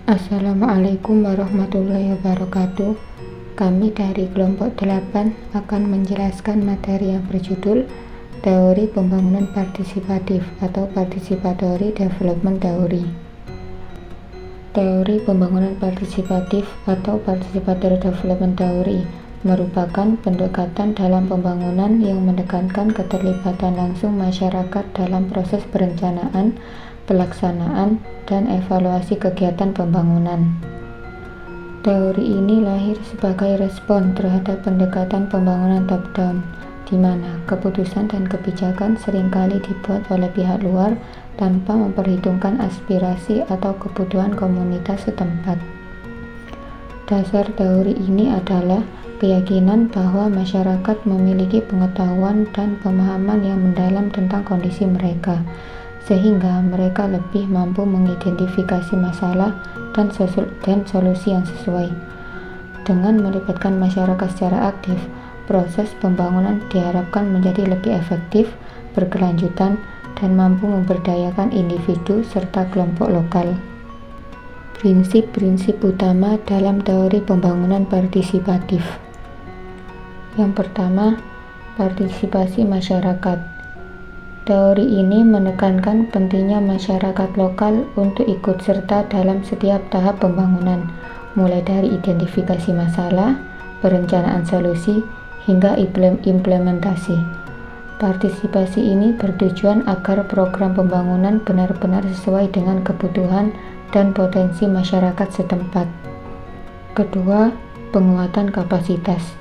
Assalamualaikum warahmatullahi wabarakatuh. Kami dari kelompok 8 akan menjelaskan materi yang berjudul Teori Pembangunan Partisipatif atau Participatory Development Theory. Teori pembangunan partisipatif atau Participatory Development Theory merupakan pendekatan dalam pembangunan yang menekankan keterlibatan langsung masyarakat dalam proses perencanaan, pelaksanaan, dan evaluasi kegiatan pembangunan. Teori ini lahir sebagai respon terhadap pendekatan pembangunan top-down, di mana keputusan dan kebijakan seringkali dibuat oleh pihak luar tanpa memperhitungkan aspirasi atau kebutuhan komunitas setempat. Dasar teori ini adalah keyakinan bahwa masyarakat memiliki pengetahuan dan pemahaman yang mendalam tentang kondisi mereka, sehingga mereka lebih mampu mengidentifikasi masalah dan solusi yang sesuai. Dengan melibatkan masyarakat secara aktif, proses pembangunan diharapkan menjadi lebih efektif, berkelanjutan, dan mampu memberdayakan individu serta kelompok lokal. Prinsip-prinsip utama dalam teori pembangunan partisipatif. Yang pertama, partisipasi masyarakat. Teori ini menekankan pentingnya masyarakat lokal untuk ikut serta dalam setiap tahap pembangunan, mulai dari identifikasi masalah, perencanaan solusi, hingga implementasi. Partisipasi ini bertujuan agar program pembangunan benar-benar sesuai dengan kebutuhan dan potensi masyarakat setempat. Kedua, penguatan kapasitas.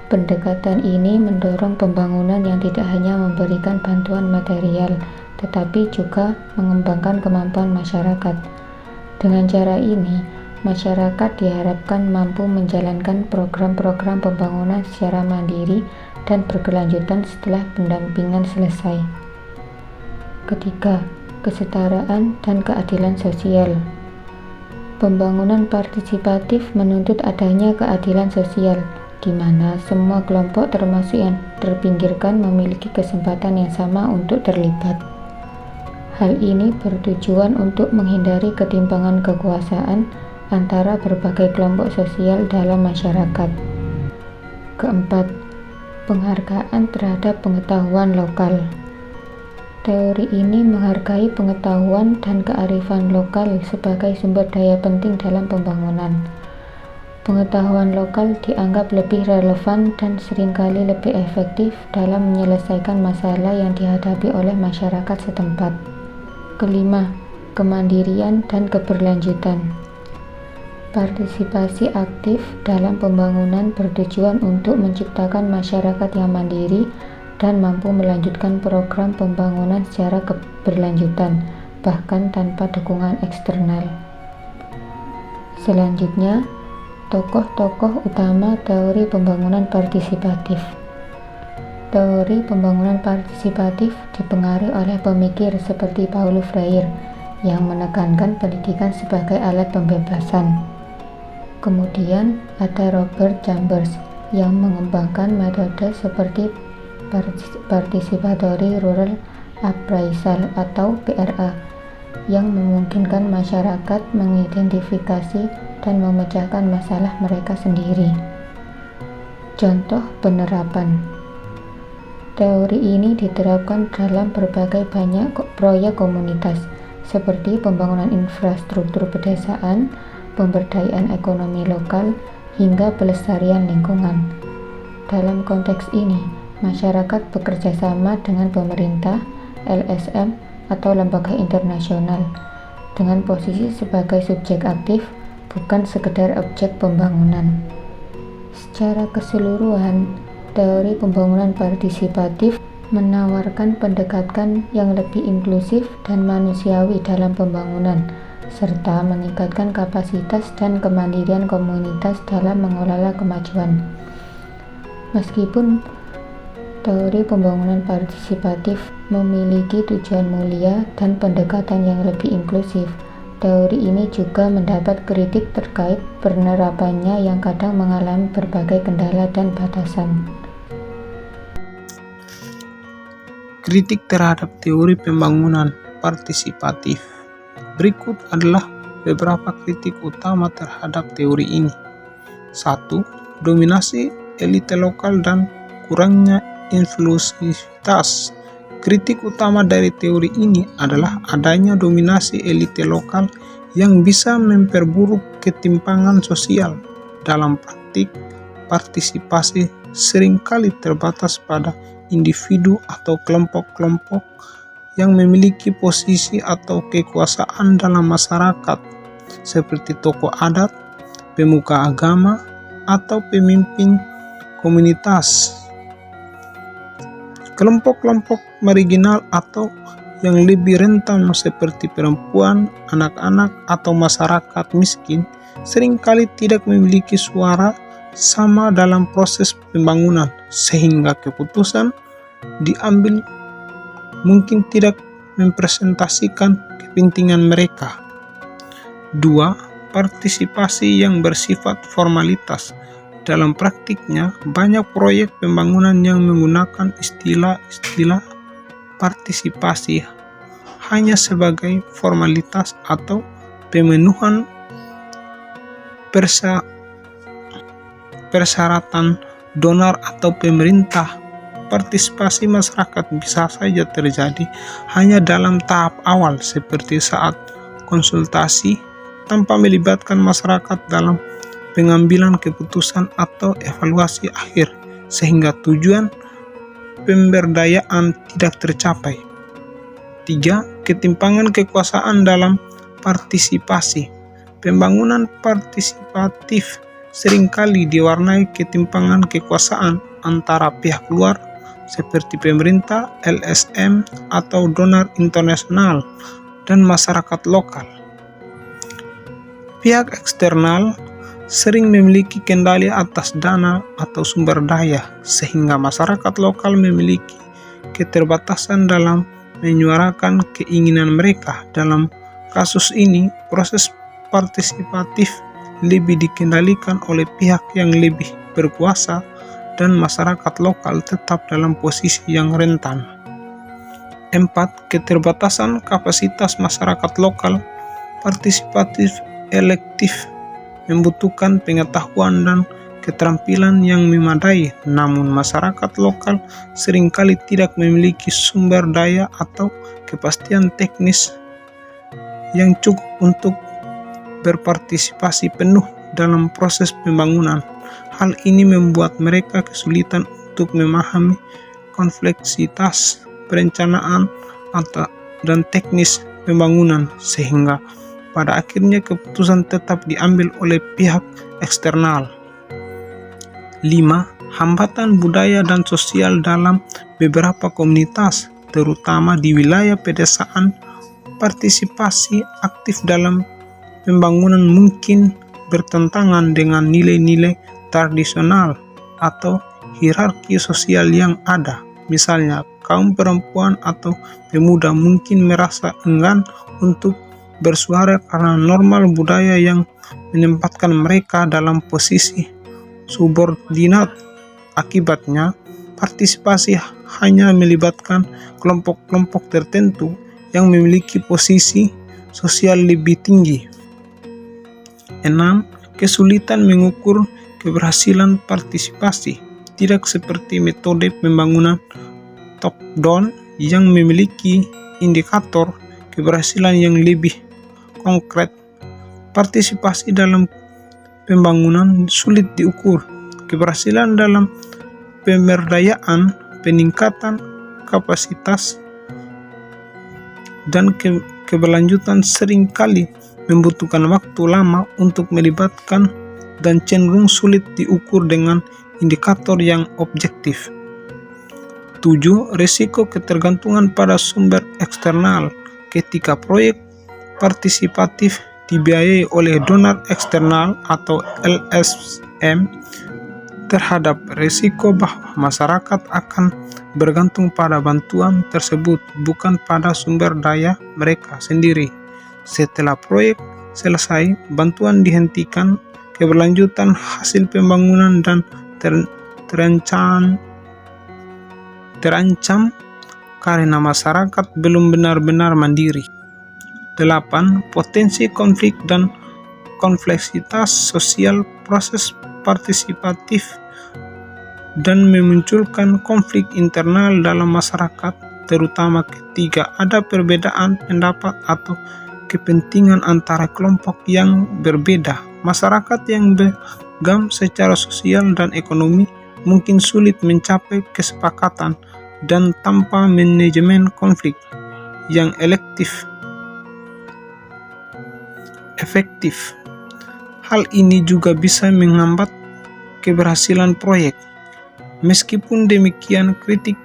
Pendekatan ini mendorong pembangunan yang tidak hanya memberikan bantuan material, tetapi juga mengembangkan kemampuan masyarakat. Dengan cara ini, masyarakat diharapkan mampu menjalankan program-program pembangunan secara mandiri dan berkelanjutan setelah pendampingan selesai. Ketiga, kesetaraan dan keadilan sosial. Pembangunan partisipatif menuntut adanya keadilan sosial, di mana semua kelompok termasuk yang terpinggirkan memiliki kesempatan yang sama untuk terlibat. Hal ini bertujuan untuk menghindari ketimpangan kekuasaan antara berbagai kelompok sosial dalam masyarakat. Keempat, penghargaan terhadap pengetahuan lokal. Teori ini menghargai pengetahuan dan kearifan lokal sebagai sumber daya penting dalam pembangunan. Pengetahuan lokal dianggap lebih relevan dan seringkali lebih efektif dalam menyelesaikan masalah yang dihadapi oleh masyarakat setempat. Kelima, kemandirian dan keberlanjutan. Partisipasi aktif dalam pembangunan bertujuan untuk menciptakan masyarakat yang mandiri dan mampu melanjutkan program pembangunan secara keberlanjutan, bahkan tanpa dukungan eksternal. Selanjutnya, tokoh-tokoh utama teori pembangunan partisipatif. Teori pembangunan partisipatif dipengaruhi oleh pemikir seperti Paulo Freire yang menekankan pendidikan sebagai alat pembebasan. Kemudian ada Robert Chambers yang mengembangkan metode seperti Participatory Rural Appraisal atau PRA yang memungkinkan masyarakat mengidentifikasi dan memecahkan masalah mereka sendiri. Contoh penerapan. Teori ini diterapkan dalam berbagai banyak proyek komunitas seperti pembangunan infrastruktur pedesaan, pemberdayaan ekonomi lokal, hingga pelestarian lingkungan. Dalam konteks ini, masyarakat bekerja sama dengan pemerintah, LSM, atau lembaga internasional, dengan posisi sebagai subjek aktif, bukan sekedar objek pembangunan. Secara keseluruhan, teori pembangunan partisipatif menawarkan pendekatan yang lebih inklusif dan manusiawi dalam pembangunan, serta meningkatkan kapasitas dan kemandirian komunitas dalam mengelola kemajuan. Meskipun teori pembangunan partisipatif memiliki tujuan mulia dan pendekatan yang lebih inklusif, teori ini juga mendapat kritik terkait penerapannya yang kadang mengalami berbagai kendala dan batasan. Kritik terhadap teori pembangunan partisipatif. Berikut adalah beberapa kritik utama terhadap teori ini. 1. Dominasi elite lokal dan kurangnya inklusivitas. Kritik utama dari teori ini adalah adanya dominasi elite lokal yang bisa memperburuk ketimpangan sosial. Dalam praktik, partisipasi seringkali terbatas pada individu atau kelompok-kelompok yang memiliki posisi atau kekuasaan dalam masyarakat, seperti tokoh adat, pemuka agama, atau pemimpin komunitas. Kelompok-kelompok marginal atau yang lebih rentan seperti perempuan, anak-anak, atau masyarakat miskin seringkali tidak memiliki suara sama dalam proses pembangunan, sehingga keputusan diambil mungkin tidak mempresentasikan kepentingan mereka. 2. Partisipasi yang bersifat formalitas. Dalam praktiknya, banyak proyek pembangunan yang menggunakan istilah-istilah partisipasi hanya sebagai formalitas atau pemenuhan persyaratan donor atau pemerintah. Partisipasi masyarakat bisa saja terjadi hanya dalam tahap awal, seperti saat konsultasi, tanpa melibatkan masyarakat dalam pengambilan keputusan atau evaluasi akhir, sehingga tujuan pemberdayaan tidak tercapai. 3. Ketimpangan kekuasaan dalam partisipasi. Pembangunan partisipatif seringkali diwarnai ketimpangan kekuasaan antara pihak luar seperti pemerintah, LSM, atau donor internasional, dan masyarakat lokal. Pihak eksternal sering memiliki kendali atas dana atau sumber daya, sehingga masyarakat lokal memiliki keterbatasan dalam menyuarakan keinginan mereka. Dalam kasus ini, proses partisipatif lebih dikendalikan oleh pihak yang lebih berkuasa, dan masyarakat lokal tetap dalam posisi yang rentan. 4. Keterbatasan kapasitas masyarakat lokal. Partisipatif elektif membutuhkan pengetahuan dan keterampilan yang memadai, namun masyarakat lokal seringkali tidak memiliki sumber daya atau kepastian teknis yang cukup untuk berpartisipasi penuh dalam proses pembangunan. Hal ini membuat mereka kesulitan untuk memahami kompleksitas perencanaan dan teknis pembangunan, sehingga pada akhirnya keputusan tetap diambil oleh pihak eksternal. 5. Hambatan budaya dan sosial dalam beberapa komunitas, terutama di wilayah pedesaan. Partisipasi aktif dalam pembangunan mungkin bertentangan dengan nilai-nilai tradisional atau hierarki sosial yang ada. Misalnya, kaum perempuan atau pemuda mungkin merasa enggan untuk bersuara karena normal budaya yang menempatkan mereka dalam posisi subordinat. Akibatnya, partisipasi hanya melibatkan kelompok-kelompok tertentu yang memiliki posisi sosial lebih tinggi. 6. Kesulitan mengukur keberhasilan partisipasi. Tidak seperti metode pembangunan top-down yang memiliki indikator keberhasilan yang lebih konkret. Partisipasi dalam pembangunan sulit diukur. Keberhasilan dalam pemberdayaan, peningkatan kapasitas, dan keberlanjutan seringkali membutuhkan waktu lama untuk melibatkan dan cenderung sulit diukur dengan indikator yang objektif. 7. Risiko ketergantungan pada sumber eksternal. Ketika proyek partisipatif dibiayai oleh donor eksternal atau LSM, terhadap risiko bahwa masyarakat akan bergantung pada bantuan tersebut, bukan pada sumber daya mereka sendiri. Setelah proyek selesai, bantuan dihentikan, keberlanjutan hasil pembangunan dan terancam karena masyarakat belum benar-benar mandiri. 8. Potensi konflik dan kompleksitas sosial proses partisipatif dan memunculkan konflik internal dalam masyarakat, terutama ketika ada perbedaan pendapat atau kepentingan antara kelompok yang berbeda. Masyarakat yang beragam secara sosial dan ekonomi mungkin sulit mencapai kesepakatan, dan tanpa manajemen konflik yang efektif, hal ini juga bisa menghambat keberhasilan proyek. Meskipun demikian, kritik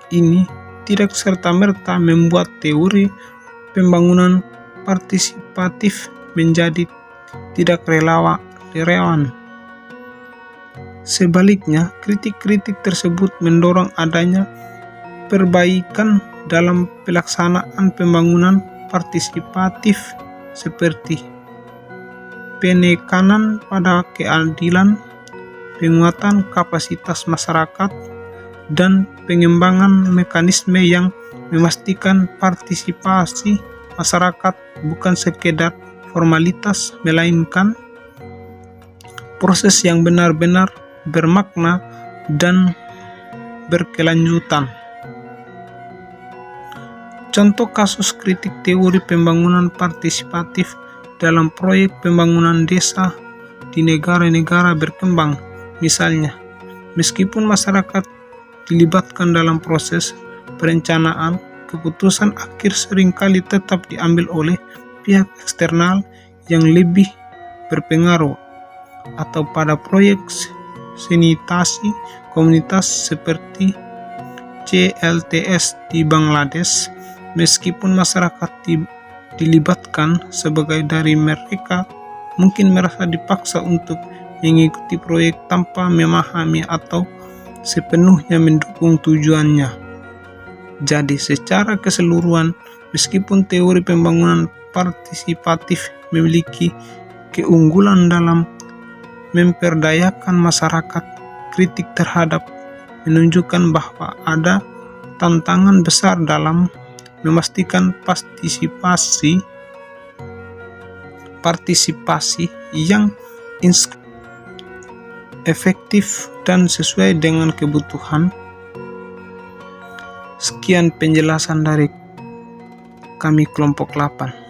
ini tidak serta-merta membuat teori pembangunan partisipatif menjadi tidak relevan. Sebaliknya, kritik-kritik tersebut mendorong adanya perbaikan dalam pelaksanaan pembangunan partisipatif, seperti penekanan pada keadilan, penguatan kapasitas masyarakat, dan pengembangan mekanisme yang memastikan partisipasi masyarakat bukan sekedar formalitas, melainkan proses yang benar-benar bermakna dan berkelanjutan. Contoh kasus kritik teori pembangunan partisipatif dalam proyek pembangunan desa di negara-negara berkembang. Misalnya, meskipun masyarakat dilibatkan dalam proses perencanaan, keputusan akhir seringkali tetap diambil oleh pihak eksternal yang lebih berpengaruh. Atau pada proyek sanitasi komunitas seperti CLTS di Bangladesh, meskipun masyarakat dilibatkan, sebagai dari mereka mungkin merasa dipaksa untuk mengikuti proyek tanpa memahami atau sepenuhnya mendukung tujuannya. Jadi secara keseluruhan, meskipun teori pembangunan partisipatif memiliki keunggulan dalam memperdayakan masyarakat, kritik terhadap menunjukkan bahwa ada tantangan besar dalam memastikan partisipasi yang efektif dan sesuai dengan kebutuhan. Sekian penjelasan dari kami kelompok 8.